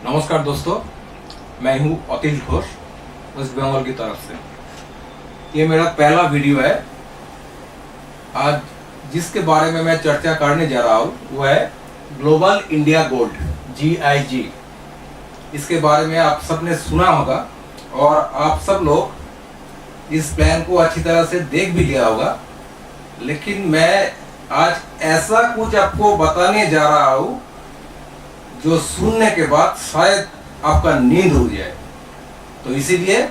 नमस्कार दोस्तों, मैं हूं अतीश घोष, वेस्ट बंगाल की तरफ से। ये मेरा पहला वीडियो है। आज जिसके बारे में मैं चर्चा करने जा रहा हूं वो है ग्लोबल इंडिया गोल्ड GIG। इसके बारे में आप सबने सुना होगा और आप सब लोग इस प्लान को अच्छी तरह से देख भी लिया होगा, लेकिन मैं आज ऐसा कुछ आपको बताने जा रहा हूं जो सुनने के बाद शायद आपका नींद उड़ जाए। तो इसीलिए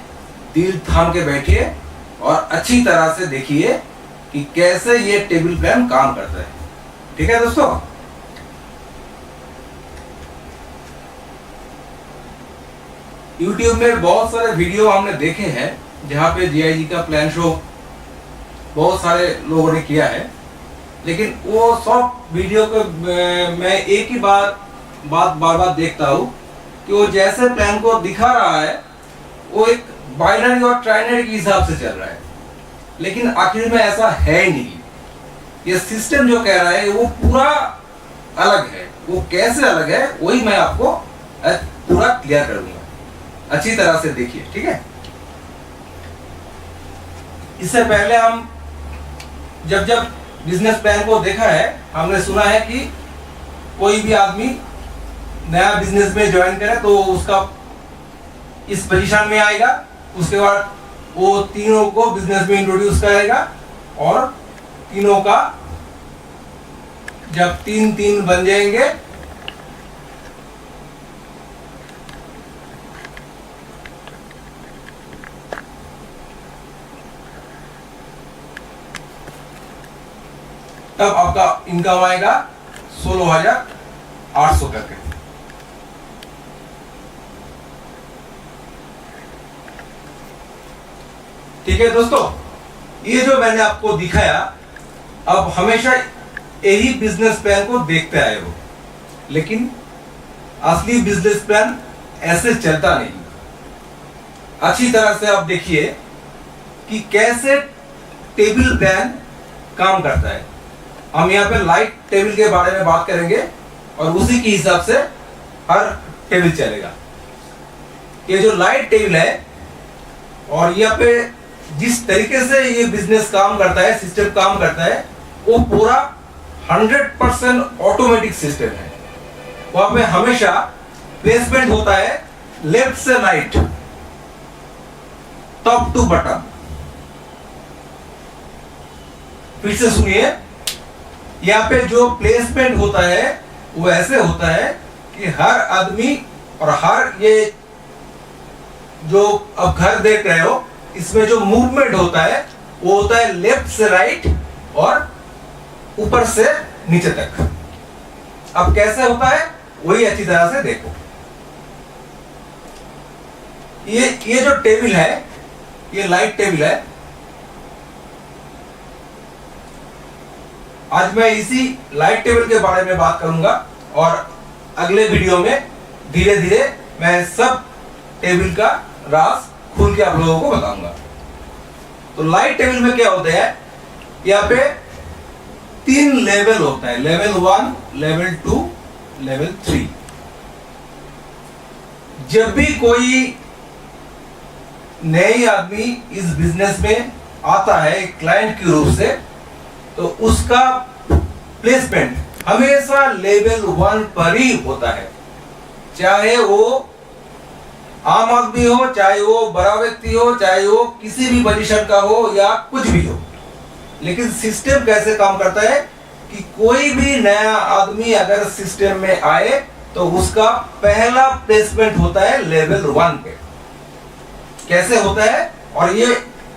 दिल थाम के बैठिए और अच्छी तरह से देखिए कि कैसे ये टेबल प्लान काम करता है। ठीक है दोस्तों? YouTube में बहुत सारे वीडियो हमने देखे हैं जहाँ पे GIG का प्लान शो बहुत सारे लोगों ने किया है, लेकिन वो सब वीडियो को मैं एक ही बार बार देखता हूँ कि वो जैसे प्लान को दिखा रहा है वो एक बाइनरी और ट्राइनरी के हिसाब से चल रहा है, लेकिन आखिर में ऐसा है ही नहीं। ये सिस्टम जो कह रहा है वो पूरा अलग है। वो कैसे अलग है वही मैं आपको पूरा क्लियर करूंगा। अच्छी तरह से देखिए, ठीक है? इससे पहले हम जब बिजनेस प्लान को देखा है, हमने सुना है कि कोई भी आदमी नया बिजनेस में ज्वाइन करे तो उसका इस पोजीशन में आएगा, उसके बाद वो तीनों को बिजनेस में इंट्रोड्यूस करेगा और तीनों का जब 3-3 बन जाएंगे तब आपका इनकम आएगा 16,800 करके। ठीक है दोस्तों, ये जो मैंने आपको दिखाया, अब हमेशा यही बिजनेस प्लान को देखते आए हो, लेकिन असली बिजनेस प्लान ऐसे चलता नहीं। अच्छी तरह से आप देखिए कि कैसे टेबल प्लान काम करता है। हम यहाँ पे लाइट टेबल के बारे में बात करेंगे और उसी के हिसाब से हर टेबल चलेगा। ये जो लाइट टेबल है और यहाँ पे जिस तरीके से ये बिजनेस काम करता है, सिस्टम काम करता है, वो पूरा 100% ऑटोमेटिक सिस्टम है। वहां पे हमेशा प्लेसमेंट होता है लेफ्ट से राइट, टॉप टू बटन। फिर से सुनिए, यहाँ पे जो प्लेसमेंट होता है वो ऐसे होता है कि हर आदमी और हर ये जो अब घर देख रहे हो, इसमें जो मूवमेंट होता है वो होता है लेफ्ट से राइट और ऊपर से नीचे तक। अब कैसे होता है वही अच्छी तरह से देखो। ये जो टेबल है, ये लाइट टेबल है। आज मैं इसी लाइट टेबल के बारे में बात करूंगा और अगले वीडियो में धीरे धीरे मैं सब टेबल का राज खुल के आप लोगों को बताऊंगा। तो लाइट टेबल में क्या होता है, यहाँ पे 3 लेवल होता है, लेवल 1, लेवल 2, लेवल 3। जब भी कोई नई आदमी इस बिजनेस में आता है क्लाइंट के रूप से, तो उसका प्लेसमेंट हमेशा लेवल 1 पर ही होता है। चाहे वो आम आदमी हो, चाहे वो बड़ा व्यक्ति हो, चाहे वो किसी भी पोजीशन का हो या कुछ भी हो। लेकिन सिस्टम कैसे काम करता है कि कोई भी नया आदमी अगर सिस्टम में आए तो उसका पहला प्लेसमेंट होता है लेवल 1 पे। कैसे होता है और ये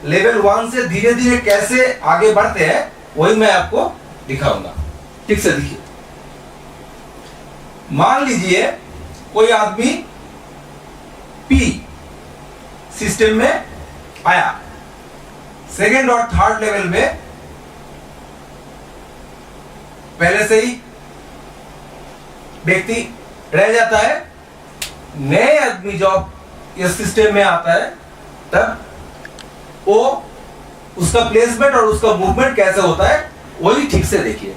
लेवल 1 से धीरे धीरे कैसे आगे बढ़ते हैं वही मैं आपको दिखाऊंगा। ठीक से देखिए। मान लीजिए कोई आदमी P सिस्टम में आया, सेकेंड और थर्ड लेवल में पहले से ही व्यक्ति रह जाता है। नए आदमी जब इस सिस्टम में आता है तब वो उसका प्लेसमेंट और उसका मूवमेंट कैसे होता है वही ठीक से देखिए।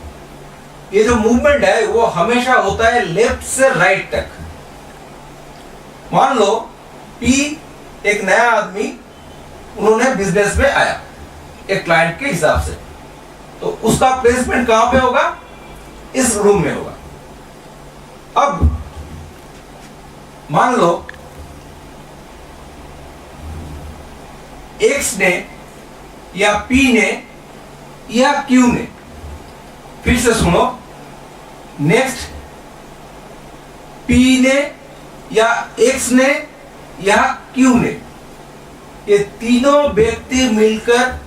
ये जो मूवमेंट है वो हमेशा होता है लेफ्ट से राइट तक। मान लो पी एक नया आदमी, उन्होंने बिजनेस में आया एक क्लाइंट के हिसाब से, तो उसका प्लेसमेंट कहां पे होगा? इस रूम में होगा। अब मान लो एक्स ने या पी ने या क्यू ने, फिर से सुनो, नेक्स्ट पी ने या एक्स ने या क्यू ने, ये तीनों व्यक्ति मिलकर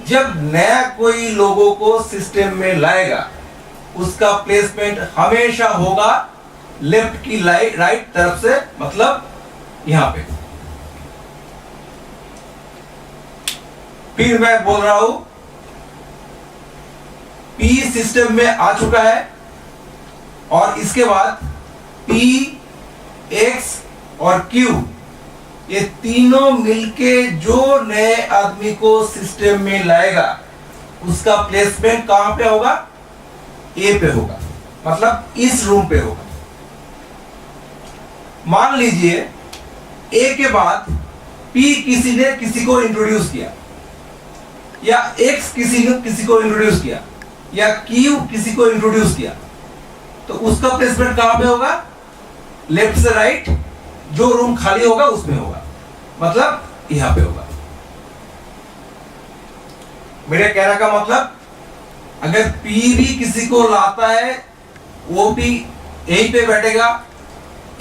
जब नया कोई लोगों को सिस्टम में लाएगा, उसका प्लेसमेंट हमेशा होगा लेफ्ट की राइट तरफ से, मतलब यहां पे। फिर मैं बोल रहा हूं, पी सिस्टम में आ चुका है और इसके बाद पी, एक्स और क्यू, ये तीनों मिलके जो नए आदमी को सिस्टम में लाएगा, उसका प्लेसमेंट कहां पे होगा? ए पे होगा, मतलब इस रूम पे होगा। मान लीजिए ए के बाद पी किसी ने किसी को इंट्रोड्यूस किया, या एक्स किसी ने किसी को इंट्रोड्यूस किया, या क्यू किसी को इंट्रोड्यूस किया, तो उसका प्लेसमेंट कहां पे होगा? लेफ्ट से राइट, जो रूम खाली होगा उसमें होगा, मतलब यहां पे होगा। मेरे कहने का मतलब, अगर पी भी किसी को लाता है, वो भी यहीं पे बैठेगा,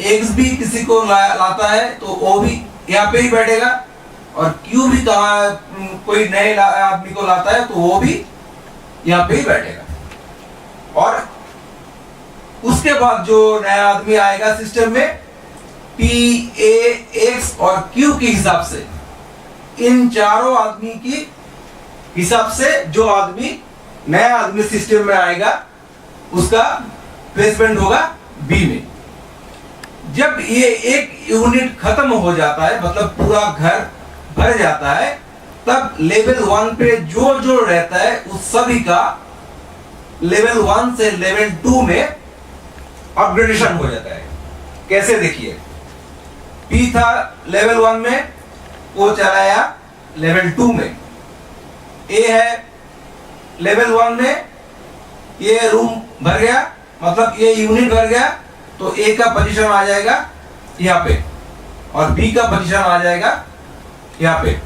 एक्स भी किसी को लाता है तो वो भी यहाँ पे ही बैठेगा, और क्यू भी कोई नए आदमी को लाता है तो वो भी यहाँ पे ही बैठेगा। और उसके बाद जो नया आदमी आएगा सिस्टम में, पी, ए, एक्स और क्यू के हिसाब से, इन चारों आदमी की हिसाब से जो आदमी नया आदमी सिस्टम में आएगा, उसका प्लेसमेंट होगा बी में। जब ये एक यूनिट खत्म हो जाता है, मतलब पूरा घर भर जाता है, तब लेवल 1 पे जो जो रहता है उस सभी का लेवल 1 से लेवल 2 में अपग्रेडेशन हो जाता है। कैसे? देखिए, पी था लेवल 1 में, वो चला आया लेवल 2 में। ए है लेवल 1 में, ये रूम भर गया, मतलब ये यूनिट भर गया, तो ए का पोजीशन आ जाएगा यहाँ पे, और बी का पोजीशन आ जाएगा यहाँ पे।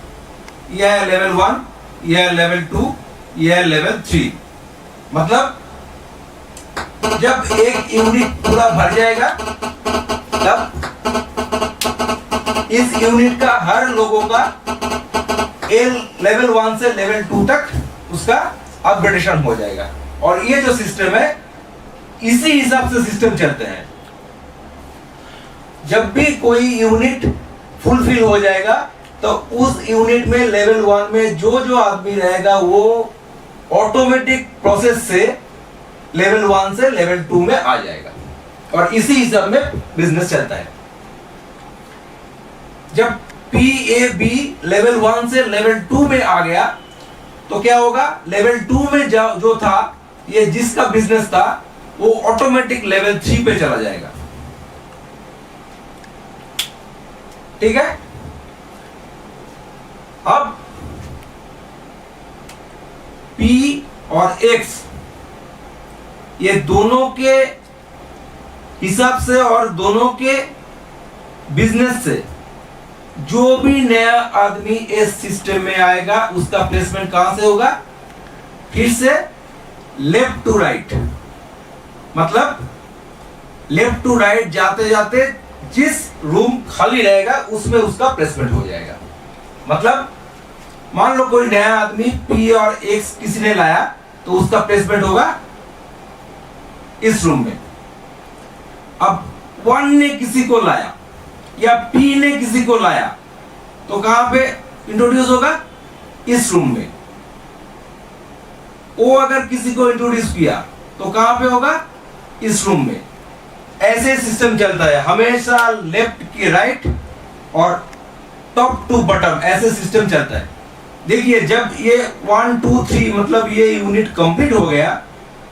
यह है लेवल 1, यह है लेवल 2, यह है लेवल 3। मतलब जब एक यूनिट पूरा भर जाएगा, तब इस यूनिट का हर लोगों का लेवल 1 से लेवल 2 तक उसका अपग्रेडेशन हो जाएगा। और ये जो सिस्टम है, इसी हिसाब से सिस्टम चलते हैं। जब भी कोई यूनिट फुलफिल हो जाएगा, तो उस यूनिट में लेवल 1 में जो जो आदमी रहेगा, वो ऑटोमेटिक प्रोसेस से लेवल 1 से लेवल 2 में आ जाएगा, और इसी हिसाब में बिजनेस चलता है। जब पी, ए, बी लेवल 1 से लेवल 2 में आ गया, तो क्या होगा? लेवल 2 में जो था, ये जिसका बिजनेस था, वो ऑटोमेटिक लेवल 3 पे चला जाएगा। ठीक है? अब P और X, ये दोनों के हिसाब से और दोनों के बिजनेस से जो भी नया आदमी इस सिस्टम में आएगा, उसका प्लेसमेंट कहां से होगा? फिर से लेफ्ट टू राइट, मतलब लेफ्ट टू राइट जाते जाते जिस रूम खाली रहेगा उसमें उसका प्लेसमेंट हो जाएगा। मतलब मान लो कोई नया आदमी पी और एक्स किसी ने लाया, तो उसका प्लेसमेंट होगा इस रूम में। अब 1 ने किसी को लाया या पी ने किसी को लाया, तो कहां पे इंट्रोड्यूस होगा? इस रूम में। ओ अगर किसी को इंट्रोड्यूस किया, तो कहां पे होगा? इस रूम में। ऐसे सिस्टम चलता है हमेशा, लेफ्ट की राइट और टॉप टू बॉटम, ऐसे सिस्टम चलता है। देखिए, जब ये 1 2 3 मतलब ये यूनिट कंप्लीट हो गया,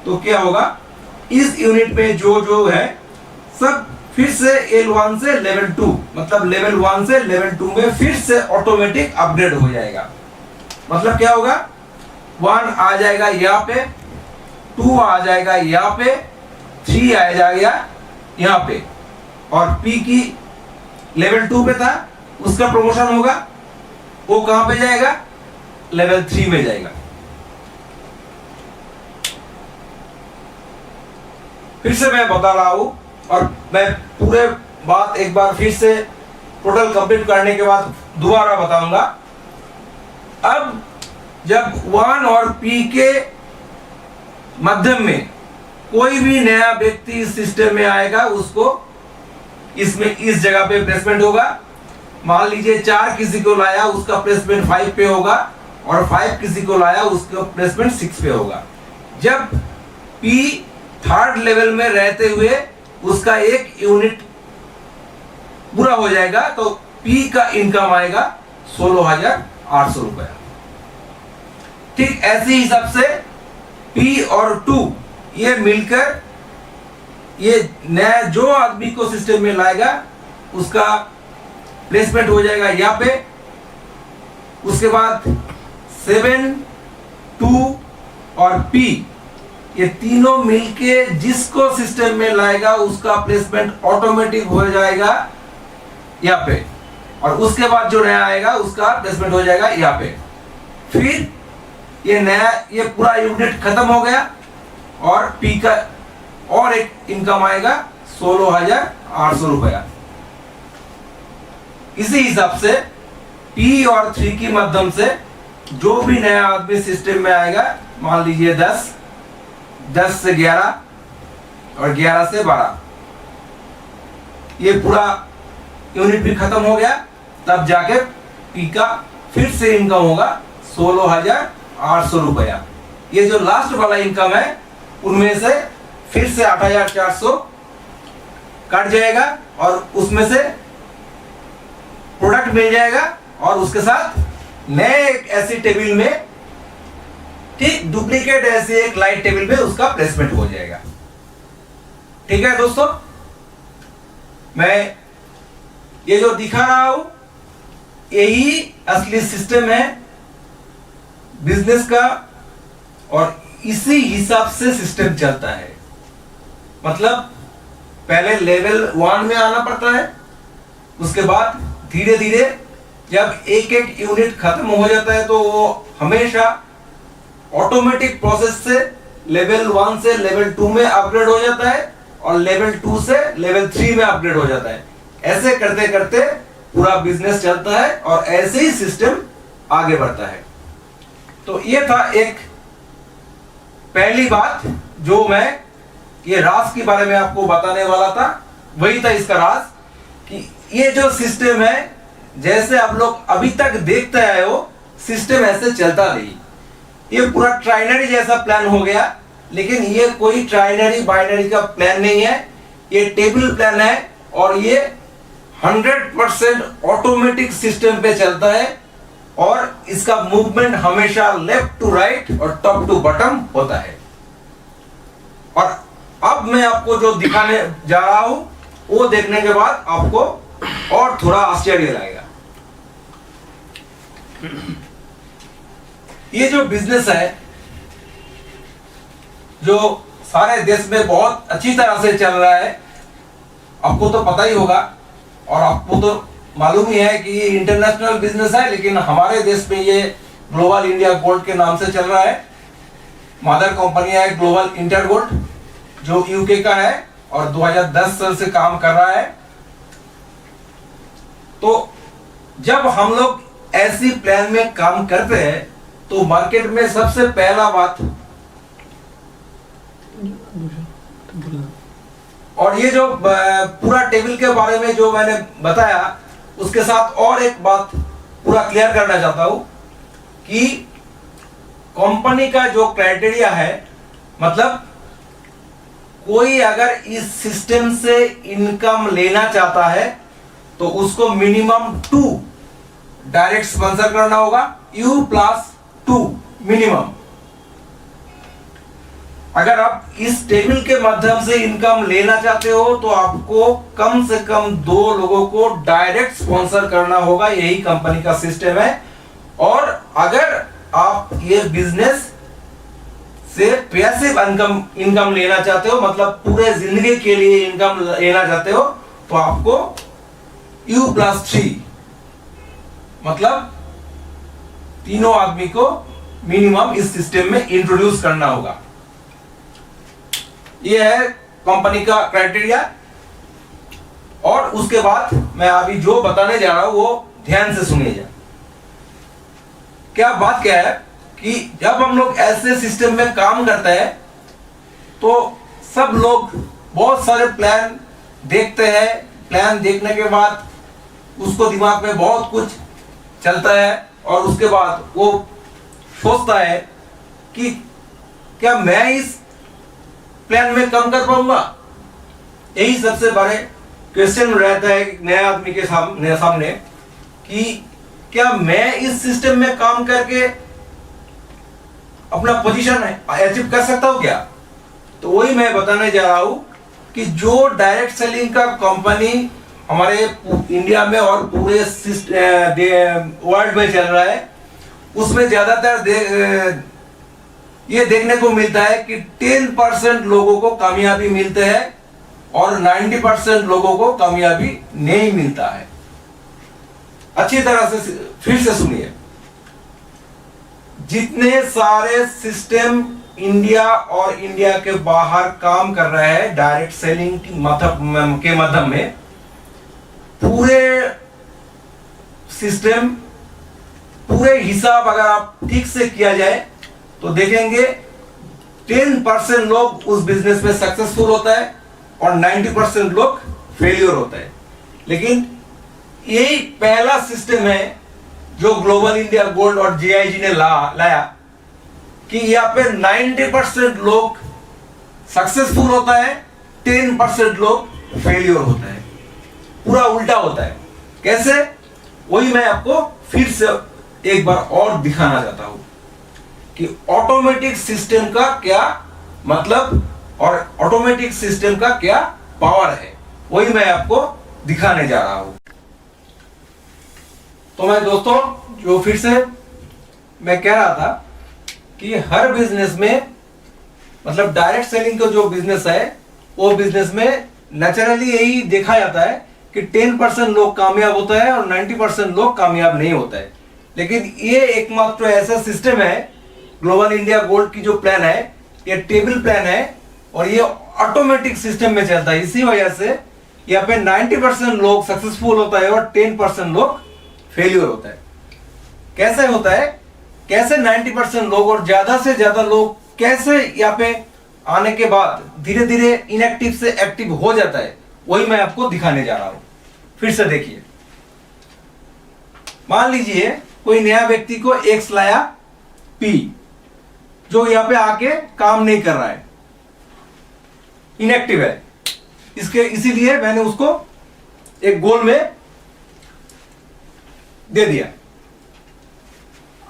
तो क्या होगा? इस यूनिट में जो जो है सब फिर से L1 से लेवल 2, मतलब लेवल 1 से लेवल 2 में फिर से ऑटोमेटिक अपग्रेड हो जाएगा। मतलब क्या होगा, 1 आ जाएगा यहाँ पे, 2 आ जाएगा यहाँ पे, 3 आ जाएगा यहाँ पे, और P की लेवल 2 पे था, उसका प्रमोशन होगा, वो कहां पे जाएगा, लेवल 3 में जाएगा। फिर से मैं बता रहा हूं, और मैं पूरे बात एक बार फिर से टोटल कंप्लीट करने के बाद दोबारा बताऊंगा। अब जब 1 और P के मध्यम में कोई भी नया व्यक्ति इस सिस्टम में आएगा, उसको इसमें इस जगह पे प्लेसमेंट होगा। मान लीजिए 4 किसी को लाया, उसका प्लेसमेंट 5 पे होगा, और 5 किसी को लाया, उसका प्लेसमेंट 6 पे होगा। जब P थर्ड लेवल में रहते हुए उसका एक यूनिट पूरा हो जाएगा, तो P का इनकम आएगा 16,800 रुपया। ठीक ऐसे हिसाब से P और 2 ये मिलकर ये नया जो आदमी को सिस्टम में लाएगा, उसका प्लेसमेंट हो जाएगा यहाँ पे। उसके बाद 7, 2 और P ये तीनों मिलके जिसको सिस्टम में लाएगा, उसका प्लेसमेंट ऑटोमेटिक हो जाएगा यहाँ पे, और उसके बाद जो नया आएगा उसका प्लेसमेंट हो जाएगा यहाँ पे। फिर ये नया ये पूरा यूनिट खत्म हो गया, और P का और एक इनकम आएगा 16,800 रुपया। इसी हिसाब से P और 3 की माध्यम से जो भी नया आदमी सिस्टम में आएगा, मान लीजिए 10, 10 से 11 और 11 से 12, ये पूरा यूनिट भी खत्म हो गया, तब जाके P का फिर से इनकम होगा 16,800 रुपया। ये जो लास्ट वाला इनकम है, उनमें से फिर से 8,400 कट जाएगा, और उसमें से प्रोडक्ट मिल जाएगा, और उसके साथ नए एक ऐसी टेबल में, ठीक डुप्लीकेट ऐसे एक लाइट टेबल में उसका प्लेसमेंट हो जाएगा। ठीक है दोस्तों, मैं ये जो दिखा रहा हूं, यही असली सिस्टम है बिजनेस का, और इसी हिसाब से सिस्टम चलता है। मतलब पहले लेवल 1 में आना पड़ता है, उसके बाद धीरे धीरे जब एक एक यूनिट खत्म हो जाता है, तो वो हमेशा ऑटोमेटिक प्रोसेस से लेवल 1 से लेवल 2 में अपग्रेड हो जाता है, और लेवल 2 से लेवल 3 में अपग्रेड हो जाता है। ऐसे करते करते पूरा बिजनेस चलता है, और ऐसे ही सिस्टम आगे बढ़ता है। तो ये था एक पहली बात जो मैं ये राज के बारे में आपको बताने वाला था। वही था इसका राज, कि ये जो सिस्टम है, जैसे आप लोग अभी तक देखते आए हो, सिस्टम ऐसे चलता नहीं। ये पूरा ट्राइनरी जैसा प्लान हो गया, लेकिन ये कोई ट्राइनरी बाइनरी का प्लान नहीं है, ये टेबल प्लान है, और ये 100% ऑटोमेटिक सिस्टम पे चलता है, और इसका मूवमेंट हमेशा लेफ्ट टू राइट और टॉप टू बॉटम होता है। और अब मैं आपको जो दिखाने जा रहा हूं, वो देखने के बाद आपको और थोड़ा आश्चर्य लगेगा। ये जो बिजनेस है, जो सारे देश में बहुत अच्छी तरह से चल रहा है, आपको तो पता ही होगा, और आपको तो मालूम ही है कि ये इंटरनेशनल बिजनेस है, लेकिन हमारे देश में ये ग्लोबल इंडिया गोल्ड के नाम से चल रहा है। मदर कंपनी है ग्लोबल इंटर गोल्ड, जो यूके का है, और 2010 साल से काम कर रहा है। तो जब हम लोग ऐसी प्लान में काम करते हैं, तो मार्केट में सबसे पहला बात, और ये जो पूरा टेबल के बारे में जो मैंने बताया, उसके साथ और एक बात पूरा क्लियर करना चाहता हूं, कि कंपनी का जो क्राइटेरिया है, मतलब कोई अगर इस सिस्टम से इनकम लेना चाहता है, तो उसको मिनिमम 2 डायरेक्ट स्पॉन्सर करना होगा, U+2 मिनिमम। अगर आप इस टेबल के माध्यम से इनकम लेना चाहते हो तो आपको कम से कम 2 लोगों को डायरेक्ट स्पॉन्सर करना होगा। यही कंपनी का सिस्टम है। और अगर आप ये बिजनेस से पैसिव इनकम लेना चाहते हो, मतलब पूरे जिंदगी के लिए इनकम लेना चाहते हो, तो आपको U+3 मतलब तीनों आदमी को मिनिमम इस सिस्टम में इंट्रोड्यूस करना होगा। यह है कंपनी का क्राइटेरिया। और उसके बाद मैं अभी जो बताने जा रहा हूं वो ध्यान से सुनिएगा। क्या बात क्या है कि जब हम लोग ऐसे सिस्टम में काम करते हैं तो सब लोग बहुत सारे प्लान देखते हैं। प्लान देखने के बाद उसको दिमाग में बहुत कुछ चलता है और उसके बाद वो सोचता है कि क्या मैं इस प्लान में कम कर पाऊंगा। यही सबसे बड़े क्वेश्चन रहता है नए आदमी के सामने कि क्या मैं इस सिस्टम में काम करके अपना पोजीशन अचीव कर सकता हूं क्या। तो वही मैं बताने जा रहा हूं कि जो डायरेक्ट सेलिंग का कंपनी हमारे इंडिया में और पूरे वर्ल्ड में चल रहा है, उसमें ज्यादातर ये देखने को मिलता है कि 10% लोगों को कामयाबी मिलते हैं और 90% लोगों को कामयाबी नहीं मिलता है। अच्छी तरह से फिर से सुनिए। जितने सारे सिस्टम इंडिया और इंडिया के बाहर काम कर रहे हैं डायरेक्ट सेलिंग के माध्यम में, पूरे सिस्टम पूरे हिसाब अगर आप ठीक से किया जाए तो देखेंगे 10% लोग उस बिजनेस में सक्सेसफुल होता है और 90% लोग फेलियर होता है। लेकिन यही पहला सिस्टम है जो ग्लोबल इंडिया गोल्ड और GIG ने लाया कि यहाँ पे 90% लोग सक्सेसफुल होता है, 10% लोग फेलियर होता है। पूरा उल्टा होता है। कैसे, वही मैं आपको फिर से एक बार और दिखाना चाहता हूं कि ऑटोमेटिक सिस्टम का क्या मतलब और ऑटोमेटिक सिस्टम का क्या पावर है। वही मैं आपको दिखाने जा रहा हूं। तो मैं दोस्तों जो फिर से मैं कह रहा था कि हर बिजनेस में मतलब डायरेक्ट सेलिंग का जो बिजनेस है वो बिजनेस में नेचुरली यही देखा जाता है कि 10% लोग कामयाब होता है और 90% लोग कामयाब नहीं होता है। लेकिन ये एकमात्र ऐसा सिस्टम है, ग्लोबल इंडिया गोल्ड की जो प्लान है ये टेबल प्लान है और ये ऑटोमेटिक सिस्टम में चलता है। इसी वजह से यहाँ पे 90% लोग सक्सेसफुल होता है और 10% लोग फेलियर होता है। कैसे होता है, कैसे 90% लोग और ज्यादा से ज्यादा लोग कैसे यहाँ पे आने के बाद धीरे धीरे इनएक्टिव से एक्टिव हो जाता है, वही मैं आपको दिखाने जा रहा हूं। फिर से देखिए। मान लीजिए कोई नया व्यक्ति को X लाया P, जो यहाँ पे आके काम नहीं कर रहा है, इनएक्टिव है। इसीलिए मैंने उसको एक गोल में दे दिया।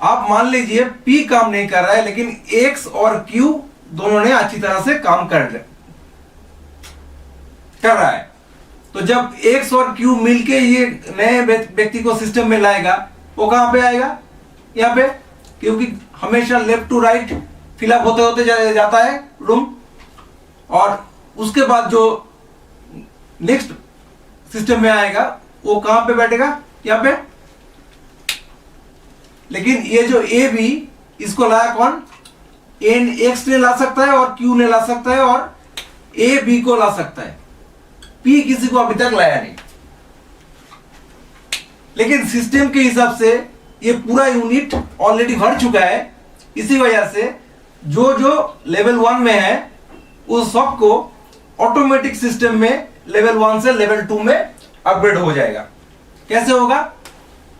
आप मान लीजिए P काम नहीं कर रहा है लेकिन X और Q दोनों ने अच्छी तरह से काम कर रहा है। तो जब X और Q मिलके ये नए व्यक्ति को सिस्टम में लाएगा, वो कहां पे आएगा, यहाँ पे, क्योंकि हमेशा लेफ्ट टू राइट फिलअप होते होते जाता है रूम। और उसके बाद जो नेक्स्ट सिस्टम में आएगा वो कहां पे बैठेगा, यहाँ पे। लेकिन ये जो ए बी, इसको लाया कौन, X ने ला सकता है और Q ने ला सकता है और A B को ला सकता है, P किसी को अभी तक लाया नहीं। लेकिन सिस्टम के हिसाब से ये पूरा यूनिट ऑलरेडी भर चुका है। इसी वजह से जो जो लेवल 1 में है उस सब को ऑटोमेटिक सिस्टम में लेवल 1 से लेवल 2 में अपग्रेड हो जाएगा। कैसे होगा,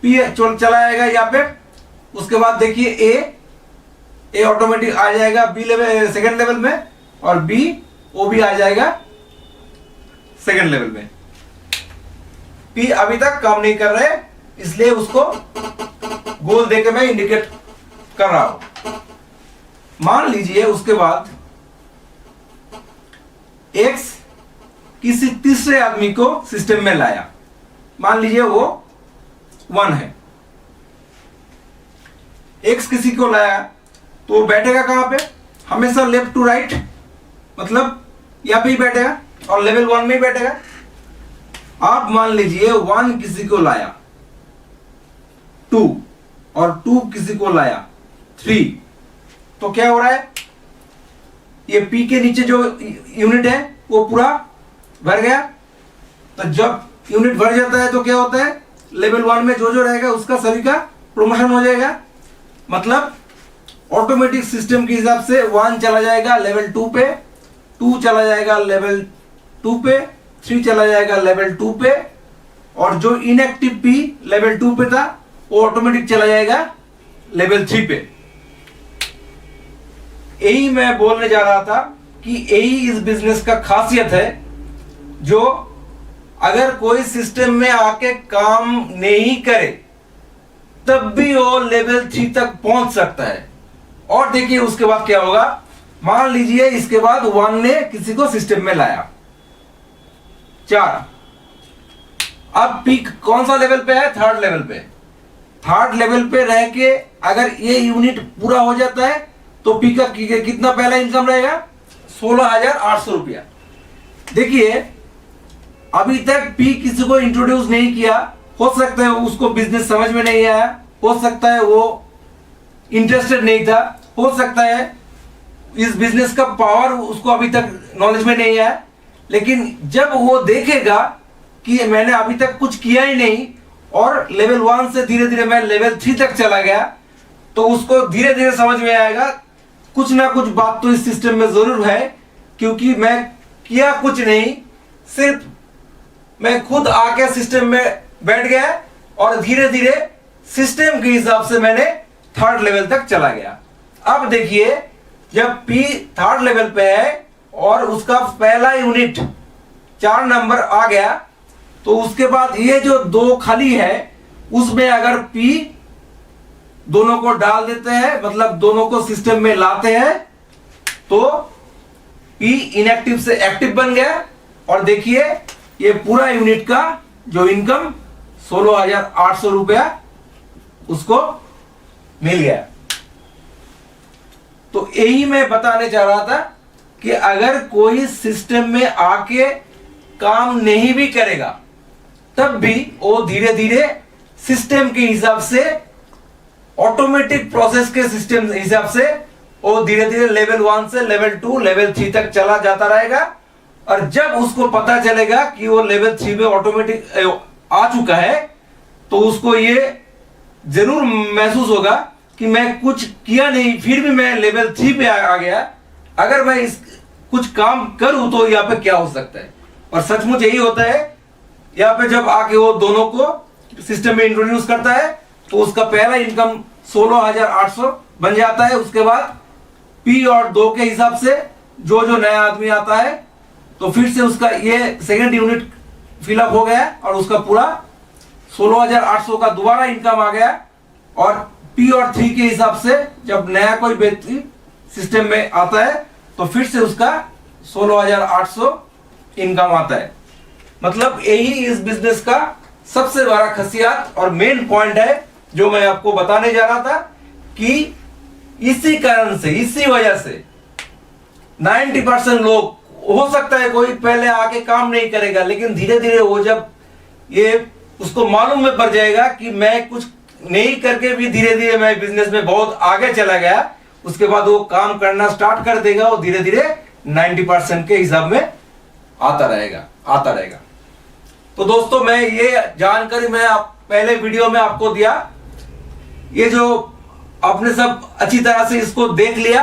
P चला आएगा यहाँ पे, उसके बाद देखिए A ऑटोमेटिक आ जाएगा B लेवल सेकंड लेवल में और B वो भी आ जाएगा सेकंड लेवल में। P अभी तक काम नहीं कर रहे, इसलिए उसको गोल देके मैं इंडिकेट कर रहा हूं। मान लीजिए उसके बाद एक्स किसी तीसरे आदमी को सिस्टम में लाया, मान लीजिए वो 1 है, एक्स किसी को लाया तो वो बैठेगा कहां पे, हमेशा लेफ्ट टू राइट, मतलब यहां पे ही बैठेगा और लेवल 1 में ही बैठेगा। आप मान लीजिए 1 किसी को लाया 2 और 2 किसी को लाया 3, तो क्या हो रहा है, ये P के नीचे जो यूनिट है वो पूरा भर गया। तो जब यूनिट भर जाता है तो क्या होता है, लेवल 1 में जो जो रहेगा उसका सभी का प्रमोशन हो जाएगा। मतलब ऑटोमेटिक सिस्टम के हिसाब से 1 चला जाएगा लेवल 2 पे, 2 चला जाएगा लेवल 2 पे, 3 चला जाएगा लेवल 2 पे, और जो इनएक्टिव P लेवल 2 पे था वो ऑटोमेटिक चला जाएगा लेवल 3 पे। यही मैं बोलने जा रहा था कि यही इस बिजनेस का खासियत है, जो अगर कोई सिस्टम में आके काम नहीं करे तब भी वो लेवल 3 तक पहुंच सकता है। और देखिए उसके बाद क्या होगा, मान लीजिए इसके बाद 1 ने किसी को सिस्टम में लाया 4, अब पीक कौन सा लेवल पे है, 3rd लेवल पे। 3rd लेवल पे रह के अगर ये यूनिट पूरा हो जाता है तो पी का कितना पहला इनकम रहेगा, 16,800 रुपया। देखिए अभी तक पी किसी को इंट्रोड्यूस नहीं किया, हो सकता है उसको बिजनेस समझ में नहीं आया, हो सकता है वो इंटरेस्टेड नहीं था, हो सकता है इस बिजनेस का पावर उसको अभी तक नॉलेज में नहीं आया। लेकिन जब वो देखेगा कि मैंने अभी तक कुछ किया ही नहीं और लेवल 1 से धीरे धीरे मैं लेवल 3 तक चला गया, तो उसको धीरे धीरे समझ में आएगा कुछ ना कुछ बात तो इस सिस्टम में जरूर है, क्योंकि मैं किया कुछ नहीं, सिर्फ मैं खुद आके सिस्टम में बैठ गया और धीरे धीरे सिस्टम के हिसाब से मैंने 3rd लेवल तक चला गया। अब देखिए जब P 3rd लेवल पे है और उसका पहला यूनिट 4 नंबर आ गया, तो उसके बाद ये जो 2 खाली है उसमें अगर P दोनों को डाल देते हैं, मतलब दोनों को सिस्टम में लाते हैं, तो P इनएक्टिव से एक्टिव बन गया। और देखिए ये पूरा यूनिट का जो इनकम 16,800 रुपया उसको मिल गया। तो यही मैं बताने चाह रहा था कि अगर कोई सिस्टम में आके काम नहीं भी करेगा तब भी वो धीरे धीरे सिस्टम के हिसाब से, ऑटोमेटिक प्रोसेस के सिस्टम हिसाब से वो धीरे धीरे लेवल 1 से लेवल 2 लेवल 3 तक चला जाता रहेगा। और जब उसको पता चलेगा कि वो लेवल 3 में ऑटोमेटिक आ चुका है, तो उसको ये जरूर महसूस होगा कि मैं कुछ किया नहीं फिर भी मैं लेवल 3 पे आ गया, अगर मैं इस कुछ काम करूं तो यहाँ पे क्या हो सकता है। और सचमुच यही होता है, यहाँ पे जब आके वो दोनों को सिस्टम में इंट्रोड्यूस करता है तो उसका पहला इनकम 16,800 बन जाता है। उसके बाद P और 2 के हिसाब से जो जो नया आदमी आता है तो फिर से उसका ये सेकंड यूनिट फिलअप हो गया और उसका पूरा 16,800 का दोबारा इनकम आ गया। और P और 3 के हिसाब से जब नया कोई व्यक्ति सिस्टम में आता है तो फिर से उसका 16,800 इनकम आता है। मतलब यही इस बिजनेस का सबसे बड़ा खासियत और मेन पॉइंट है जो मैं आपको बताने जा रहा था, कि इसी कारण से, इसी वजह से 90% लोग, हो सकता है कोई पहले आके काम नहीं करेगा, लेकिन धीरे धीरे वो जब ये उसको मालूम में पड़ जाएगा कि मैं कुछ नहीं करके भी धीरे धीरे मैं बिजनेस में बहुत आगे चला गया, उसके बाद वो काम करना स्टार्ट कर देगा, वो धीरे धीरे 90% के हिसाब में आता रहेगा। तो दोस्तों मैं ये जानकारी मैं पहले वीडियो में आपको दिया, ये जो आपने सब अच्छी तरह से इसको देख लिया,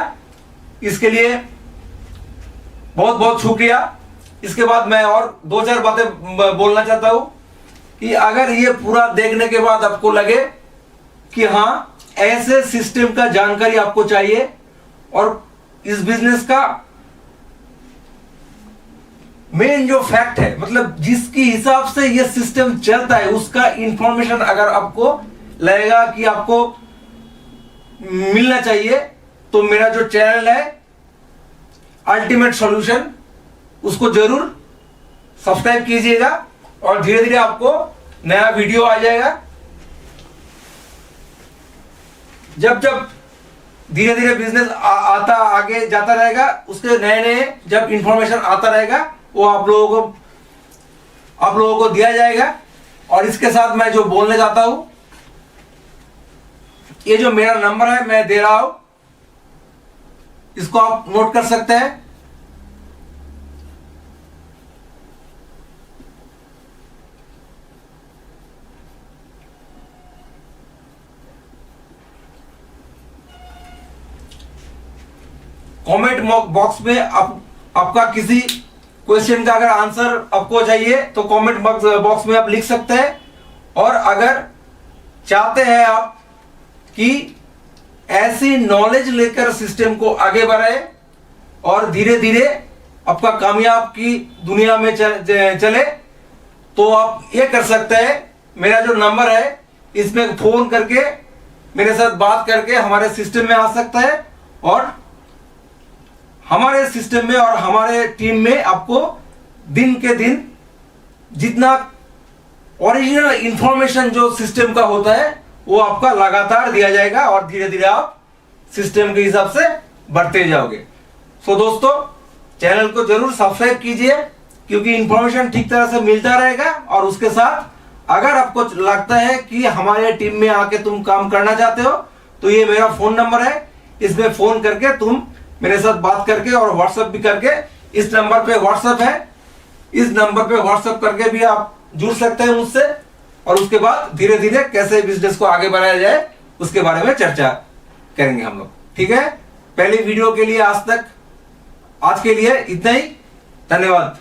इसके लिए बहुत बहुत शुक्रिया। इसके बाद मैं और 2-4 बातें बोलना चाहता हूं कि अगर ये पूरा देखने के बाद आपको लगे कि हाँ ऐसे सिस्टम का जानकारी आपको चाहिए और इस बिजनेस का मेन जो फैक्ट है, मतलब जिसकी हिसाब से ये सिस्टम चलता है, उसका इंफॉर्मेशन अगर आपको लगेगा कि आपको मिलना चाहिए, तो मेरा जो चैनल है अल्टीमेट सॉल्यूशन, उसको जरूर सब्सक्राइब कीजिएगा और धीरे धीरे आपको नया वीडियो आ जाएगा। जब जब धीरे धीरे बिजनेस आता आगे जाता रहेगा, उसके नए नए जब इंफॉर्मेशन आता रहेगा वो आप लोगों को दिया जाएगा। और इसके साथ मैं जो बोलने जाता हूं, ये जो मेरा नंबर है मैं दे रहा हूं, इसको आप नोट कर सकते हैं। कमेंट बॉक्स में आपका किसी क्वेश्चन का अगर आंसर आपको चाहिए तो कमेंट बॉक्स में आप लिख सकते हैं। और अगर चाहते हैं आप कि ऐसी नॉलेज लेकर सिस्टम को आगे बढ़ाए और धीरे धीरे आपका कामयाब की दुनिया में चले, तो आप ये कर सकते हैं। मेरा जो नंबर है इसमें फोन करके मेरे साथ बात करके हमारे सिस्टम में आ सकता है और हमारे सिस्टम में और हमारे टीम में आपको दिन के दिन जितना ओरिजिनल इंफॉर्मेशन जो सिस्टम का होता है वो आपका लगातार दिया जाएगा और धीरे धीरे आप सिस्टम के हिसाब से बढ़ते जाओगे। सो दोस्तों, चैनल को जरूर सब्सक्राइब कीजिए क्योंकि इंफॉर्मेशन ठीक तरह से मिलता रहेगा। और उसके साथ अगर आपको लगता है कि हमारे टीम में आके तुम काम करना चाहते हो तो ये मेरा फोन नंबर है, इसमें फोन करके तुम मेरे साथ बात करके और व्हाट्सएप भी करके, इस नंबर पे व्हाट्सएप है, इस नंबर पे व्हाट्सएप करके भी आप जुड़ सकते हैं मुझसे। और उसके बाद धीरे धीरे कैसे बिजनेस को आगे बढ़ाया जाए उसके बारे में चर्चा करेंगे हम लोग। ठीक है, पहली वीडियो के लिए आज के लिए इतना ही। धन्यवाद।